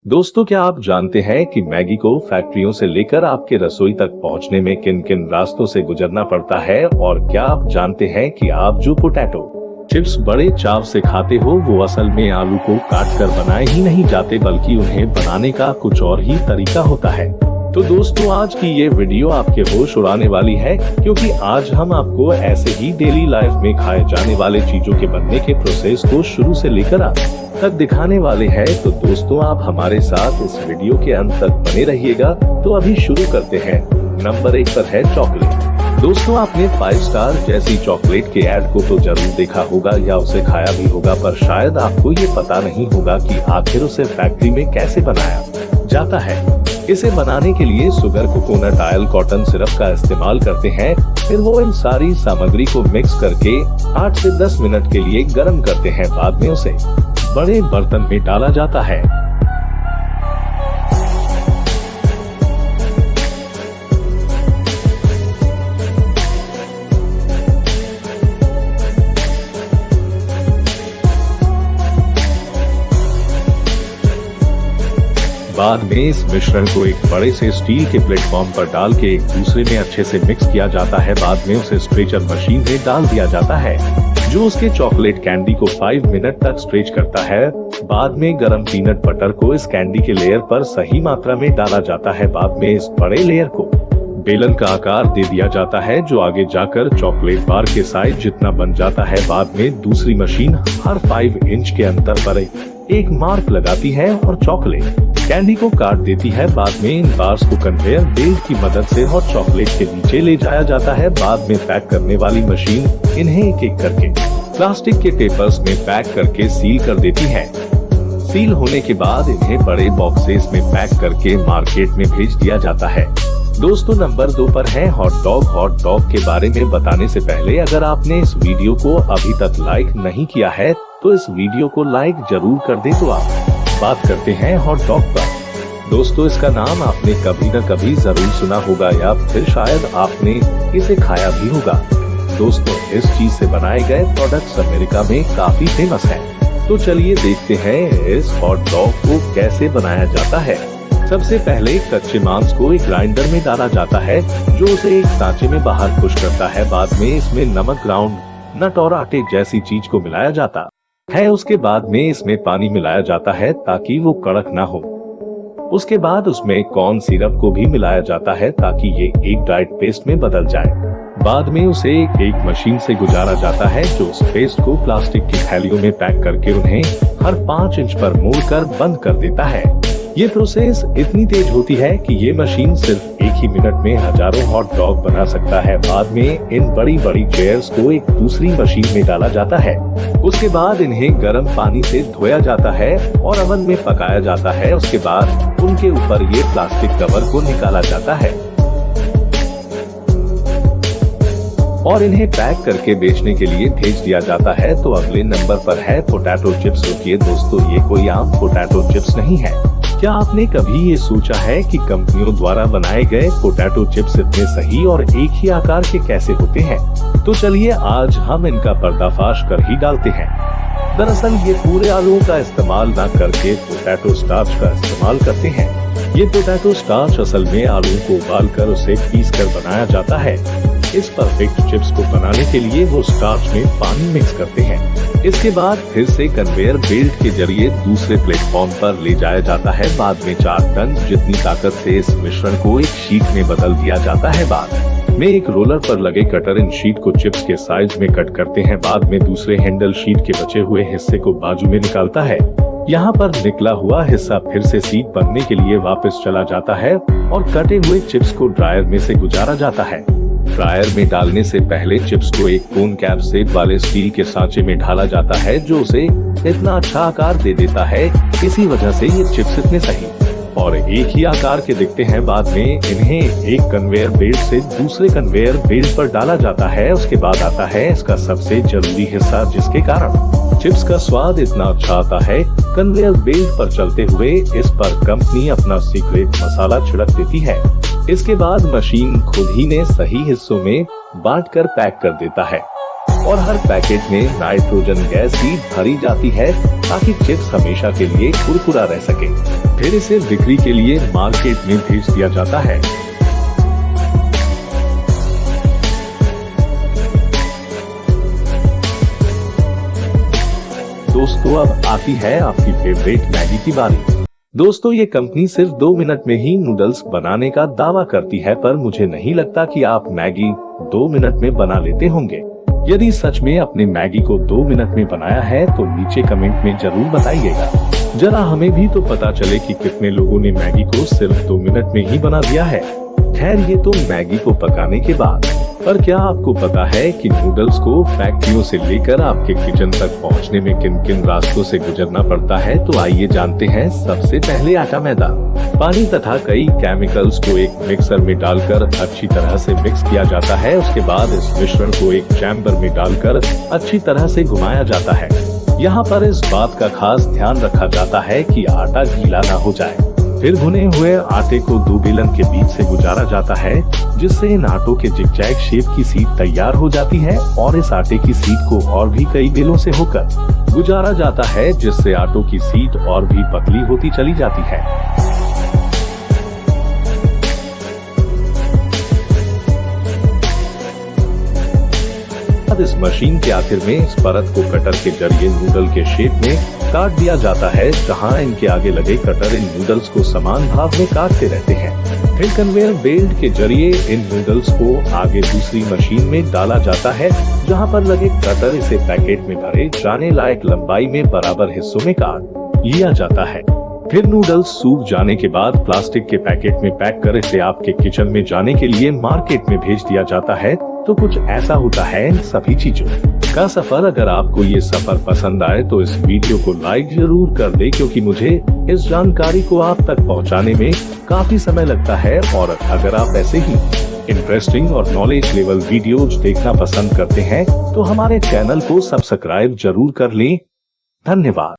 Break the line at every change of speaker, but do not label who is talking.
दोस्तों, क्या आप जानते हैं कि मैगी को फैक्ट्रियों से लेकर आपके रसोई तक पहुंचने में किन किन रास्तों से गुजरना पड़ता है? और क्या आप जानते हैं कि आप जो पोटैटो चिप्स बड़े चाव से खाते हो वो असल में आलू को काट कर बनाए ही नहीं जाते, बल्कि उन्हें बनाने का कुछ और ही तरीका होता है। तो दोस्तों, आज की ये वीडियो आपके होश उड़ाने वाली है, क्योंकि आज हम आपको ऐसे ही डेली लाइफ में खाए जाने वाले चीजों के बनने के प्रोसेस को शुरू से लेकर अंत तक दिखाने वाले हैं। तो दोस्तों, आप हमारे साथ इस वीडियो के अंत तक बने रहिएगा। तो अभी शुरू करते हैं। नंबर 1 पर है चॉकलेट। दोस्तों, आपने 5 स्टार जैसी चॉकलेट के ऐड को तो जरूर देखा होगा या उसे खाया भी होगा, पर शायद आपको ये पता नहीं होगा कि आखिर उसे फैक्ट्री में कैसे बनाया जाता है। इसे बनाने के लिए sugar, coconut oil, cotton syrup का इस्तेमाल करते हैं। फिर वो इन सारी सामग्री को मिक्स करके 8 से 10 मिनट के लिए गर्म करते हैं। बाद में उसे बड़े बर्तन में डाला जाता है। बाद में इस मिश्रण को एक बड़े से स्टील के प्लेटफॉर्म पर डाल के एक दूसरे में अच्छे से मिक्स किया जाता है। बाद में उसे स्ट्रेचर मशीन में डाल दिया जाता है, जो उसके चॉकलेट कैंडी को 5 मिनट तक स्ट्रेच करता है। बाद में गरम पीनट बटर को इस कैंडी के लेयर पर सही मात्रा में डाला जाता है। बाद में इस बड़े लेयर को बेलन का आकार दे दिया जाता है, जो आगे जाकर चॉकलेट बार के साइज जितना बन जाता है। बाद में दूसरी मशीन हर 5 इंच के अंतर पर एक मार्क लगाती है और चॉकलेट कैंडी को काट देती है। बाद में इन बार्स को कन्वेयर बेल्ट की मदद से हॉट चॉकलेट के नीचे ले जाया जाता है। बाद में पैक करने वाली मशीन इन्हें एक एक करके प्लास्टिक के पेपर्स में पैक करके सील कर देती है। सील होने के बाद इन्हें बड़े बॉक्सेस में पैक करके मार्केट में भेज दिया जाता है। दोस्तों, नंबर 2 पर है हॉट डॉग। हॉट डॉग के बारे में बताने से पहले अगर आपने इस वीडियो को अभी तक लाइक नहीं किया है तो इस वीडियो को लाइक जरूर कर दे। तो आप बात करते हैं हॉट डॉग पर। दोस्तों, इसका नाम आपने कभी न कभी जरूर सुना होगा या फिर शायद आपने इसे खाया भी होगा। दोस्तों, इस चीज से बनाए गए प्रोडक्ट्स अमेरिका में काफी फेमस हैं। तो चलिए देखते हैं इस हॉट डॉग को कैसे बनाया जाता है। सबसे पहले कच्चे मांस को एक ग्राइंडर में डाला जाता है, जो उसे एक सांचे में बाहर खुश करता है। बाद में इसमें नमक, ग्राउंड नट और आटे जैसी चीज को मिलाया जाता है। उसके बाद में इसमें पानी मिलाया जाता है ताकि वो कड़क ना हो। उसके बाद उसमें कॉर्न सिरप को भी मिलाया जाता है ताकि ये एक ड्राइड पेस्ट में बदल जाए। बाद में उसे एक मशीन से गुजारा जाता है, जो उस पेस्ट को प्लास्टिक की थैलियों में पैक करके उन्हें हर 5 इंच पर मोड़कर बंद कर देता है। ये प्रोसेस इतनी तेज होती है कि ये मशीन सिर्फ एक ही मिनट में हजारों हॉट डॉग बना सकता है। बाद में इन बड़ी बड़ी चेयर्स को एक दूसरी मशीन में डाला जाता है। उसके बाद इन्हें गर्म पानी से धोया जाता है और ओवन में पकाया जाता है। उसके बाद उनके ऊपर ये प्लास्टिक कवर को निकाला जाता है और इन्हें पैक करके बेचने के लिए भेज दिया जाता है। तो अगले नंबर पर है पोटैटो चिप्स। रुकिए दोस्तों, ये कोई आम पोटैटो चिप्स नहीं है। क्या आपने कभी ये सोचा है कि कंपनियों द्वारा बनाए गए पोटैटो चिप्स इतने सही और एक ही आकार के कैसे होते हैं? तो चलिए आज हम इनका पर्दाफाश कर ही डालते हैं। दरअसल ये पूरे आलूओं का इस्तेमाल न करके पोटैटो स्टार्च का इस्तेमाल करते हैं। ये पोटैटो स्टार्च असल में आलू को उबालकर उसे पीस कर बनाया जाता है। इस परफेक्ट चिप्स को बनाने के लिए वो स्टार्च में पानी मिक्स करते हैं। इसके बाद फिर से कन्वेयर बेल्ट के जरिए दूसरे प्लेटफॉर्म पर ले जाया जाता है। बाद में 4 टन जितनी ताकत से इस मिश्रण को एक शीट में बदल दिया जाता है। बाद में एक रोलर पर लगे कटर इन शीट को चिप्स के साइज में कट करते हैं। बाद में दूसरे हैंडल शीट के बचे हुए हिस्से को बाजू में निकालता है। यहाँ पर निकला हुआ हिस्सा फिर से शीट बनने के लिए वापस चला जाता है और कटे हुए चिप्स को ड्रायर में से गुजारा जाता है। ड्रायर में डालने से पहले चिप्स को एक कोन कैप शेप वाले स्टील के सांचे में ढाला जाता है, जो उसे इतना अच्छा आकार दे देता है। इसी वजह से ये चिप्स इतने सही और एक ही आकार के दिखते हैं। बाद में इन्हें एक कन्वेयर बेल्ट से दूसरे कन्वेयर बेल्ट पर डाला जाता है। उसके बाद आता है इसका सबसे जरूरी हिस्सा, जिसके कारण चिप्स का स्वाद इतना अच्छा आता है। कन्वेयर बेल्ट पर चलते हुए इस पर कंपनी अपना सीक्रेट मसाला छिड़क देती है। इसके बाद मशीन खुद ही ने सही हिस्सों में बांटकर पैक कर देता है और हर पैकेट में नाइट्रोजन गैस भी भरी जाती है। ताकि चिप्स हमेशा के लिए कुरकुरा रह सके। फिर इसे बिक्री के लिए मार्केट में भेज दिया जाता है। दोस्तों, अब आती है आपकी फेवरेट मैगी की बारी। दोस्तों, ये कंपनी सिर्फ 2 मिनट में ही नूडल्स बनाने का दावा करती है, पर मुझे नहीं लगता कि आप मैगी 2 मिनट में बना लेते होंगे। यदि सच में अपने मैगी को 2 मिनट में बनाया है तो नीचे कमेंट में जरूर बताइएगा। जरा हमें भी तो पता चले कि कितने लोगों ने मैगी को सिर्फ 2 मिनट में ही बना दिया है। खैर, ये तो मैगी को पकाने के बाद। पर क्या आपको पता है कि नूडल्स को फैक्ट्रियों से लेकर आपके किचन तक पहुंचने में किन किन रास्तों से गुजरना पड़ता है? तो आइए जानते हैं। सबसे पहले आटा, मैदा, पानी तथा कई केमिकल्स को एक मिक्सर में डालकर अच्छी तरह से मिक्स किया जाता है। उसके बाद इस मिश्रण को एक चैम्बर में डालकर अच्छी तरह से घुमाया जाता है। यहाँ पर इस बात का खास ध्यान रखा जाता है कि आटा गीला ना हो जाए। फिर भुने हुए आटे को 2 बेलन के बीच से गुजारा जाता है, जिससे इन आटों के जिगजैग शेप की सीट तैयार हो जाती है और इस आटे की सीट को और भी कई बेलों से होकर गुजारा जाता है, जिससे आटों की सीट और भी पतली होती चली जाती है। इस मशीन के आखिर में इस परत को कटर के जरिए नूडल के शेप में काट दिया जाता है, जहां इनके आगे लगे कटर इन नूडल्स को समान भाव में काटते रहते हैं। फिर कन्वेयर बेल्ट के जरिए इन नूडल्स को आगे दूसरी मशीन में डाला जाता है, जहां पर लगे कटर इसे पैकेट में भरे जाने लायक लंबाई में बराबर हिस्सों में काट लिया जाता है। फिर नूडल्स सूख जाने के बाद प्लास्टिक के पैकेट में पैक कर इसे आपके किचन में जाने के लिए मार्केट में भेज दिया जाता है। तो कुछ ऐसा होता है इन सभी चीजों का सफर। अगर आपको ये सफर पसंद आए तो इस वीडियो को लाइक जरूर कर दे, क्योंकि मुझे इस जानकारी को आप तक पहुंचाने में काफी समय लगता है। और अगर आप ऐसे ही इंटरेस्टिंग और नॉलेज लेवल वीडियोज देखना पसंद करते हैं तो हमारे चैनल को सब्सक्राइब जरूर कर लें। धन्यवाद।